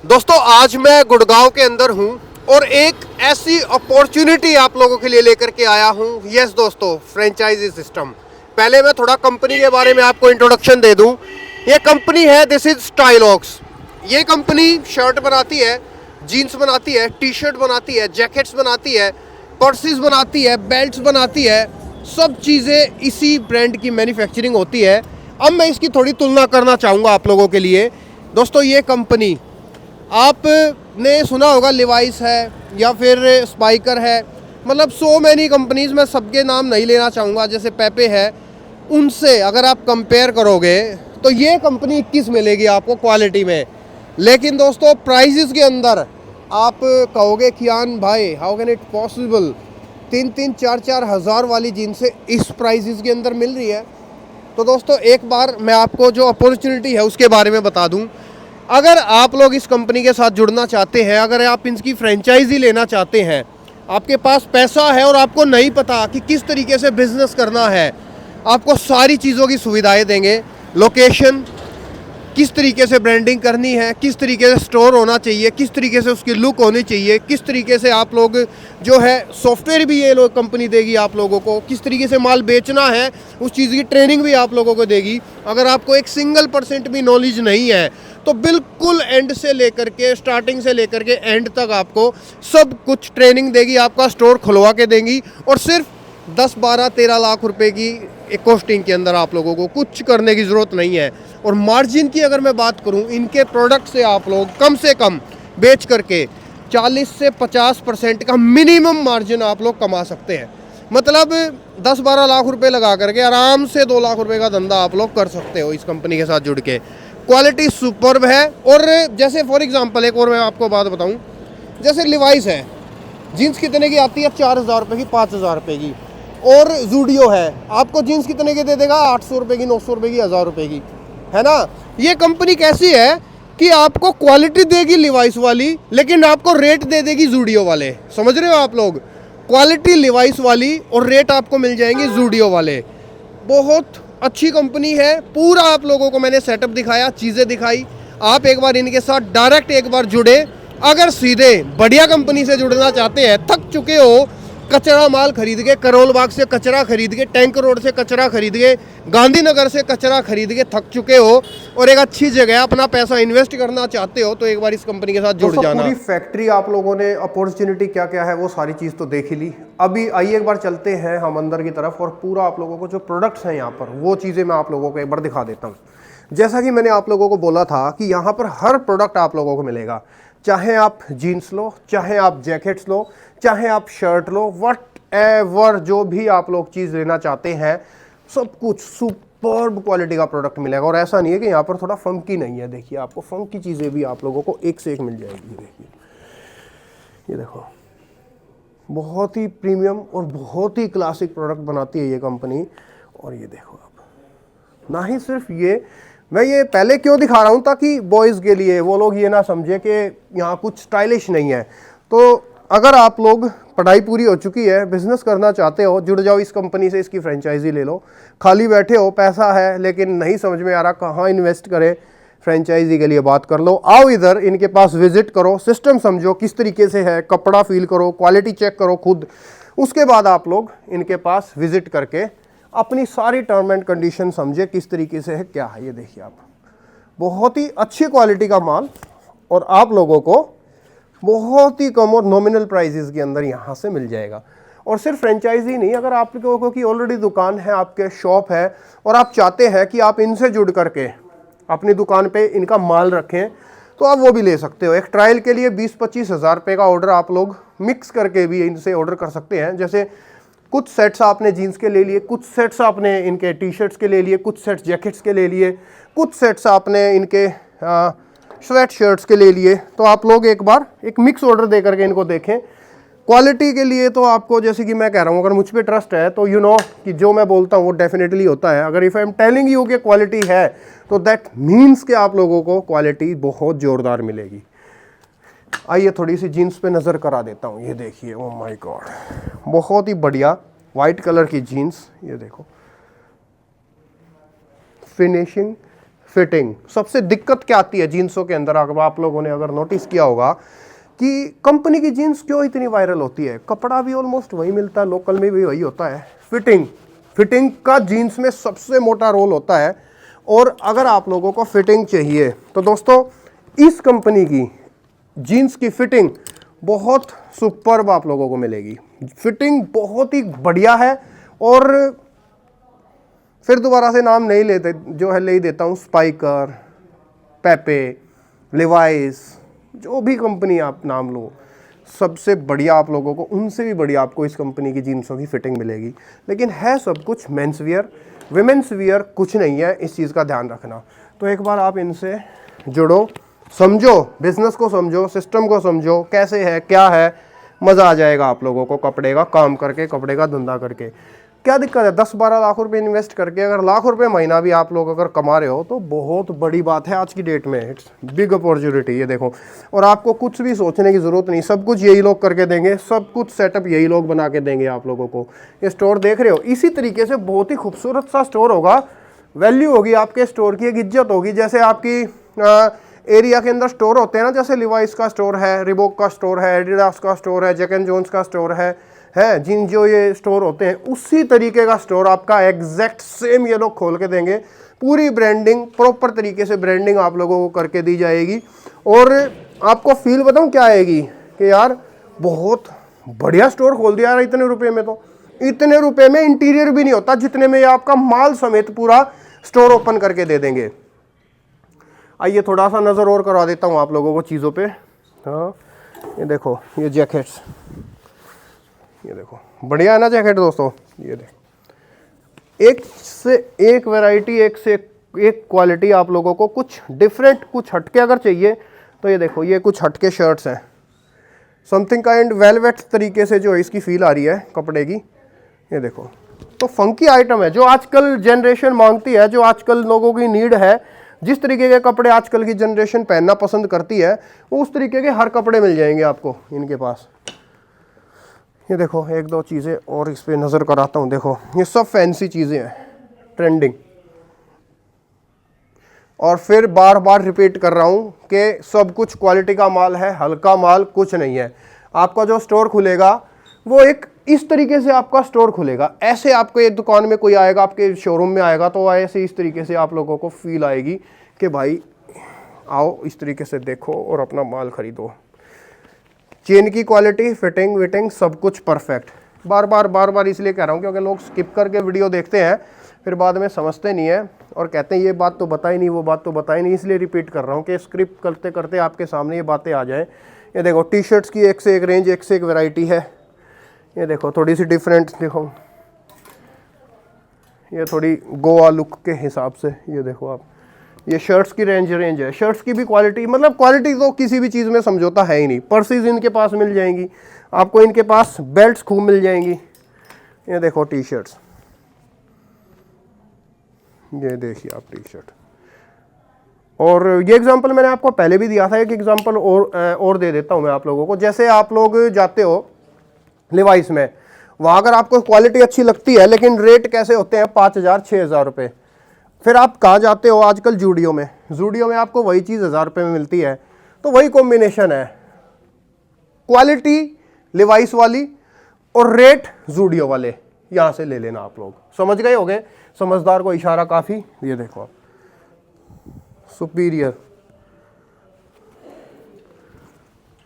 दोस्तों आज मैं गुड़गांव के अंदर हूं और एक ऐसी अपॉर्चुनिटी आप लोगों के लिए लेकर के आया हूं। यस दोस्तों, फ्रेंचाइजी सिस्टम। पहले मैं थोड़ा कंपनी के बारे में आपको इंट्रोडक्शन दे दूं। ये कंपनी है, दिस इज स्टाइलॉक्स। ये कंपनी शर्ट बनाती है, जीन्स बनाती है, टी शर्ट बनाती है, जैकेट्स बनाती है, पर्सेस बनाती है, बेल्ट्स बनाती है। सब चीज़ें इसी ब्रांड की मैन्युफैक्चरिंग होती है। अब मैं इसकी थोड़ी तुलना करना चाहूँगा आप लोगों के लिए। दोस्तों ये कंपनी आपने सुना होगा, लिवाइस है या फिर स्पाइकर है, मतलब सो मैनी कंपनीज, मैं सबके नाम नहीं लेना चाहूँगा, जैसे पेपे है। उनसे अगर आप कंपेयर करोगे तो ये कंपनी 21 मिलेगी आपको क्वालिटी में। लेकिन दोस्तों प्राइजेस के अंदर आप कहोगे कि यान भाई हाउ कैन इट पॉसिबल, 3-4 हज़ार वाली जीन्स इस प्राइजेस के अंदर मिल रही है। तो दोस्तों एक बार मैं आपको जो अपॉर्चुनिटी है उसके बारे में बता दूं। अगर आप लोग इस कंपनी के साथ जुड़ना चाहते हैं, अगर आप इनकी फ्रेंचाइजी लेना चाहते हैं, आपके पास पैसा है और आपको नहीं पता कि किस तरीके से बिजनेस करना है, आपको सारी चीज़ों की सुविधाएं देंगे। लोकेशन, किस तरीके से ब्रांडिंग करनी है, किस तरीके से स्टोर होना चाहिए, किस तरीके से उसकी लुक होनी चाहिए, किस तरीके से आप लोग जो है सॉफ्टवेयर भी ये लोग कंपनी देगी आप लोगों को, किस तरीके से माल बेचना है उस चीज़ की ट्रेनिंग भी आप लोगों को देगी। अगर आपको एक सिंगल % भी नॉलेज नहीं है तो बिल्कुल एंड से लेकर के, स्टार्टिंग से लेकर के एंड तक आपको सब कुछ ट्रेनिंग देगी, आपका स्टोर खुलवा के देंगी। और सिर्फ 10-12-13 लाख रुपए की एक कॉस्टिंग के अंदर आप लोगों को कुछ करने की ज़रूरत नहीं है। और मार्जिन की अगर मैं बात करूं, इनके प्रोडक्ट से आप लोग कम से कम बेच करके 40 से 50% का मिनिमम मार्जिन आप लोग कमा सकते हैं। मतलब 10-12 लाख रुपए लगा करके आराम से 2 लाख रुपए का धंधा आप लोग कर सकते हो इस कंपनी के साथ जुड़ के। क्वालिटी सुपर्ब है। और जैसे फॉर एग्जांपल एक और मैं आपको बात बताऊं, जैसे लिवाइस है, जीन्स कितने की आती है? 4,000 रुपये की, 5,000 रुपये की। और जूडियो है, आपको जीन्स कितने की दे देगा? 800 रुपये की, 900 रुपये की, 1,000 रुपये की, है ना। ये कंपनी कैसी है कि आपको क्वालिटी देगी लिवाइस वाली, लेकिन आपको रेट दे देगी जूडियो वाले। समझ रहे हो आप लोग? क्वालिटी लिवाइस वाली और रेट आपको मिल जाएंगे जूडियो वाले। बहुत अच्छी कंपनी है। पूरा आप लोगों को मैंने सेटअप दिखाया, चीज़ें दिखाई। आप एक बार इनके साथ डायरेक्ट एक बार जुड़े। अगर सीधे बढ़िया कंपनी से जुड़ना चाहते हैं, थक चुके हो कचरा माल खरीद के, करोल बाग से कचरा खरीद के, टैंक रोड से कचरा खरीद के, गांधीनगर से कचरा खरीद के थक चुके हो और एक अच्छी जगह अपना पैसा इन्वेस्ट करना चाहते हो, तो एक बार इस कंपनी के साथ जुड़ जाना। पूरी फैक्ट्री आप लोगों ने अपॉर्चुनिटी क्या क्या है वो सारी चीज़ तो देख ही ली। अभी आइए एक बार चलते हैं हम अंदर की तरफ और पूरा आप लोगों को जो प्रोडक्ट्स हैं यहाँ पर वो चीज़ें मैं आप लोगों को एक बार दिखा देता हूँ। जैसा कि मैंने आप लोगों को बोला था कि यहाँ पर हर प्रोडक्ट आप लोगों को मिलेगा। चाहे आप जीन्स लो, चाहे आप जैकेट्स लो, चाहे आप शर्ट लो, वट एवर जो भी आप लोग चीज़ लेना चाहते हैं, सब कुछ सुपर्ब क्वालिटी का प्रोडक्ट मिलेगा। और ऐसा नहीं है कि यहाँ पर थोड़ा फंकी नहीं है। देखिए आपको फंकी चीज़ें भी आप लोगों को एक से एक मिल जाएगी। देखिए ये देखो, बहुत ही प्रीमियम और बहुत ही क्लासिक प्रोडक्ट बनाती है ये कंपनी। और ये देखो आप, ना ही सिर्फ ये, मैं ये पहले क्यों दिखा रहा हूँ ताकि बॉयज़ के लिए वो लोग ये ना समझे कि यहाँ कुछ स्टाइलिश नहीं है। तो अगर आप लोग पढ़ाई पूरी हो चुकी है, बिजनेस करना चाहते हो, जुड़ जाओ इस कंपनी से, इसकी फ्रेंचाइजी ले लो। खाली बैठे हो, पैसा है लेकिन नहीं समझ में आ रहा कहाँ इन्वेस्ट करें, फ्रेंचाइजी के लिए बात कर लो। आओ इधर, इनके पास विजिट करो, सिस्टम समझो किस तरीके से है, कपड़ा फील करो, क्वालिटी चेक करो खुद। उसके बाद आप लोग इनके पास विजिट करके अपनी सारी टर्म एंड कंडीशन समझे किस तरीके से है, क्या है। ये देखिए आप, बहुत ही अच्छी क्वालिटी का माल और आप लोगों को बहुत ही कम और नॉमिनल प्राइजेस के अंदर यहाँ से मिल जाएगा। और सिर्फ फ्रेंचाइजी नहीं, अगर आप लोगों की ऑलरेडी दुकान है, आपके शॉप है और आप चाहते हैं कि आप इनसे जुड़ करके अपनी दुकान पे इनका माल रखें, तो आप वो भी ले सकते हो। एक ट्रायल के लिए 20-25 हज़ार रुपये का ऑर्डर आप लोग मिक्स करके भी इनसे ऑर्डर कर सकते हैं। जैसे कुछ सेट्स आपने जीन्स के ले लिए, कुछ सेट्स आपने इनके टी शर्ट्स के ले लिए, कुछ सेट्स जैकेट्स के ले लिए, कुछ सेट्स आपने इनके स्वेट शर्ट्स के ले लिए। तो आप लोग एक बार एक मिक्स ऑर्डर दे करके इनको देखें। क्वालिटी के लिए तो आपको, जैसे कि मैं कह रहा हूँ, अगर मुझ पर ट्रस्ट है तो यू नो कि जो मैं बोलता हूँ वो डेफिनेटली होता है। अगर if I am telling you कि क्वालिटी है तो दैट मीन्स कि आप लोगों को क्वालिटी बहुत ज़ोरदार मिलेगी। आइए थोड़ी सी जीन्स पे नज़र करा देता हूँ। ये देखिए, ओह माय गॉड, बहुत ही बढ़िया वाइट कलर की जीन्स। ये देखो, फिनिशिंग, फिटिंग। सबसे दिक्कत क्या आती है जीन्सों के अंदर, अगर आप लोगों ने अगर नोटिस किया होगा कि कंपनी की जीन्स क्यों इतनी वायरल होती है, कपड़ा भी ऑलमोस्ट वही मिलता है, लोकल में भी वही होता है, फिटिंग। फिटिंग का जीन्स में सबसे मोटा रोल होता है। और अगर आप लोगों को फिटिंग चाहिए तो दोस्तों इस कंपनी की जीन्स की फिटिंग बहुत सुपर्ब आप लोगों को मिलेगी। फिटिंग बहुत ही बढ़िया है। और फिर दोबारा से नाम नहीं लेते, जो है ले ही देता हूँ, स्पाइकर, पेपे, लिवाइस, जो भी कंपनी आप नाम लो, सबसे बढ़िया आप लोगों को, उनसे भी बढ़िया आपको इस कंपनी की जीन्सों की फिटिंग मिलेगी। लेकिन है सब कुछ मेंस वियर, विमेंस वियर कुछ नहीं है, इस चीज़ का ध्यान रखना। तो एक बार आप इनसे जुड़ो, समझो, बिजनेस को समझो, सिस्टम को समझो, कैसे है क्या है, मज़ा आ जाएगा आप लोगों को कपड़े का काम करके, कपड़े का धंधा करके। क्या दिक्कत है 10-12 लाख रुपए इन्वेस्ट करके, अगर लाख रुपए महीना भी आप लोग अगर कमा रहे हो तो बहुत बड़ी बात है आज की डेट में। इट्स बिग अपॉर्चुनिटी, ये देखो। और आपको कुछ भी सोचने की ज़रूरत नहीं, सब कुछ यही लोग करके देंगे, सब कुछ सेटअप यही लोग बना के देंगे आप लोगों को। ये स्टोर देख रहे हो, इसी तरीके से बहुत ही खूबसूरत सा स्टोर होगा, वैल्यू होगी आपके स्टोर की, एक इज्जत होगी। जैसे आपकी एरिया के अंदर स्टोर होते हैं ना, जैसे लिवाइस का स्टोर है, रिबॉक का स्टोर है, एडिडास का स्टोर है, जैक एंड जोन्स का स्टोर है जिन जो ये स्टोर होते हैं, उसी तरीके का स्टोर आपका एग्जैक्ट सेम ये लोग खोल के देंगे। पूरी ब्रांडिंग, प्रॉपर तरीके से ब्रांडिंग आप लोगों को करके दी जाएगी। और आपको फील बताऊं क्या आएगी कि यार बहुत बढ़िया स्टोर खोल दिया यार इतने रुपए में। तो इतने रुपए में इंटीरियर भी नहीं होता जितने में ये आपका माल समेत पूरा स्टोर ओपन करके दे देंगे। आइए थोड़ा सा नज़र और करवा देता हूँ आप लोगों को चीज़ों पे। हाँ ये देखो, ये जैकेट्स, ये देखो बढ़िया है ना जैकेट दोस्तों। ये देखो एक से एक वैरायटी, एक से एक क्वालिटी आप लोगों को, कुछ डिफरेंट, कुछ हटके अगर चाहिए तो ये देखो, ये कुछ हटके शर्ट्स हैं, समथिंग काइंड वेलवेट तरीके से जो इसकी फील आ रही है कपड़े की। ये देखो, तो फंकी आइटम है जो आजकल जनरेशन मांगती है, जो आजकल लोगों की नीड है। जिस तरीके के कपड़े आजकल की जनरेशन पहनना पसंद करती है, वो उस तरीके के हर कपड़े मिल जाएंगे आपको इनके पास। ये देखो एक दो चीज़ें और इस पर नज़र कराता हूँ। देखो ये सब फैंसी चीज़ें हैं, ट्रेंडिंग। और फिर बार बार रिपीट कर रहा हूँ कि सब कुछ क्वालिटी का माल है, हल्का माल कुछ नहीं है। आपका जो स्टोर खुलेगा वो एक इस तरीके से आपका स्टोर खुलेगा। ऐसे आपको एक दुकान में कोई आएगा, आपके शोरूम में आएगा, तो ऐसे इस तरीके से आप लोगों को फील आएगी कि भाई आओ इस तरीके से देखो और अपना माल खरीदो। चेन की क्वालिटी, फिटिंग विटिंग सब कुछ परफेक्ट। बार बार इसलिए कह रहा हूँ क्योंकि लोग स्किप करके वीडियो देखते हैं, फिर बाद में समझते नहीं है और कहते हैं ये बात तो बताई नहीं, वो बात तो बताई नहीं। इसलिए रिपीट कर रहा हूँ कि स्क्रिप्ट करते करते आपके सामने ये बातें आ जाएँ। ये देखो टी शर्ट्स की एक से एक रेंज, एक से एक वैरायटी है। ये देखो थोड़ी सी डिफरेंट, देखो ये थोड़ी गोवा लुक के हिसाब से। ये देखो आप, ये शर्ट्स की रेंज है। शर्ट्स की भी क्वालिटी, मतलब क्वालिटी तो किसी भी चीज़ में समझौता है ही नहीं। पर्सीज इनके पास मिल जाएंगी आपको, इनके पास बेल्ट्स खूब मिल जाएंगी। ये देखो टी शर्ट्स, ये देखिए आप टी शर्ट। और ये एग्जांपल मैंने आपको पहले भी दिया था, एक एग्जांपल और दे देता हूँ मैं आप लोगों को। जैसे आप लोग जाते हो लिवाइस में, वहाँ अगर आपको क्वालिटी अच्छी लगती है, लेकिन रेट कैसे होते हैं 5,000-6,000 रुपये। फिर आप कहाँ जाते हो आजकल? जूडियो में। जूडियो में आपको वही चीज़ 1,000 रुपये में मिलती है। तो वही कॉम्बिनेशन है, क्वालिटी लिवाइस वाली और रेट जूडियो वाले। यहाँ से ले लेना आप लोग, समझ गए होंगे। समझदार को इशारा काफ़ी। ये देखो आप, सुपीरियर,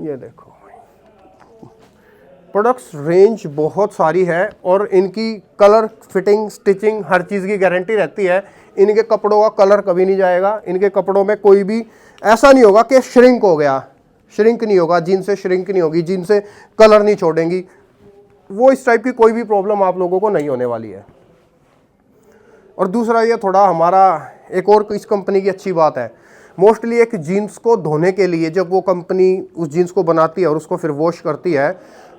ये देखो प्रोडक्ट्स रेंज बहुत सारी है और इनकी कलर, फिटिंग, स्टिचिंग हर चीज़ की गारंटी रहती है। इनके कपड़ों का कलर कभी नहीं जाएगा। इनके कपड़ों में कोई भी ऐसा नहीं होगा कि श्रिंक हो गया, श्रिंक नहीं होगा, जिनसे श्रिंक नहीं होगी, जिनसे कलर नहीं छोड़ेंगी, वो इस टाइप की कोई भी प्रॉब्लम आप लोगों को नहीं होने वाली है। और दूसरा ये थोड़ा हमारा एक और इस कंपनी की अच्छी बात है, मोस्टली एक जीन्स को धोने के लिए जब वो कंपनी उस जीन्स को बनाती है और उसको फिर वॉश करती है,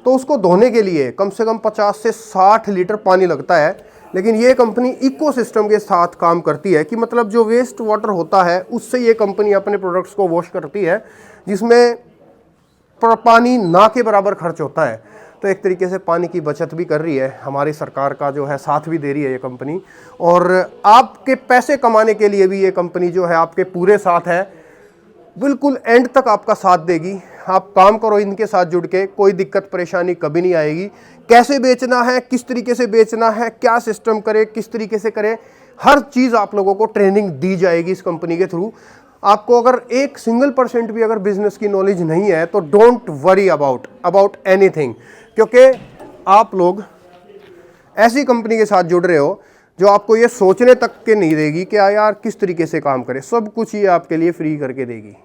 तो उसको धोने के लिए कम से कम 50 से 60 लीटर पानी लगता है। लेकिन ये कंपनी इकोसिस्टम के साथ काम करती है कि मतलब जो वेस्ट वाटर होता है उससे ये कंपनी अपने प्रोडक्ट्स को वॉश करती है, जिसमें पानी ना के बराबर खर्च होता है। तो एक तरीके से पानी की बचत भी कर रही है, हमारी सरकार का जो है साथ भी दे रही है ये कंपनी, और आपके पैसे कमाने के लिए भी ये कंपनी जो है आपके पूरे साथ है, बिल्कुल एंड तक आपका साथ देगी। आप काम करो इनके साथ जुड़ के, कोई दिक्कत परेशानी कभी नहीं आएगी। कैसे बेचना है, किस तरीके से बेचना है, क्या सिस्टम करे, किस तरीके से करे, हर चीज़ आप लोगों को ट्रेनिंग दी जाएगी इस कंपनी के थ्रू। आपको अगर 1% भी अगर बिजनेस की नॉलेज नहीं है तो डोंट वरी अबाउट एनीथिंग, क्योंकि आप लोग ऐसी कंपनी के साथ जुड़ रहे हो जो आपको ये सोचने तक के नहीं देगी कि यार किस तरीके से काम करे, सब कुछ ये आपके लिए फ्री करके देगी।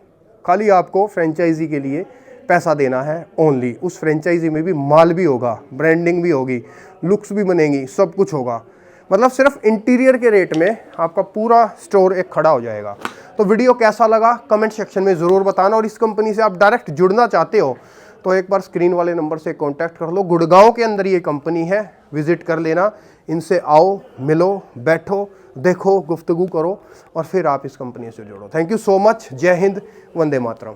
खाली आपको फ्रेंचाइजी के लिए पैसा देना है ओनली। उस फ्रेंचाइजी में भी माल भी होगा, ब्रांडिंग भी होगी, लुक्स भी बनेंगी, सब कुछ होगा। मतलब सिर्फ इंटीरियर के रेट में आपका पूरा स्टोर एक खड़ा हो जाएगा। तो वीडियो कैसा लगा कमेंट सेक्शन में ज़रूर बताना, और इस कंपनी से आप डायरेक्ट जुड़ना चाहते हो तो एक बार स्क्रीन वाले नंबर से कांटेक्ट कर लो। गुड़गांव के अंदर ये कंपनी है, विजिट कर लेना, इनसे आओ, मिलो, बैठो, देखो, गुफ्तगू करो और फिर आप इस कंपनी से जुड़ो। Thank you so much. जय हिंद, वंदे मातरम।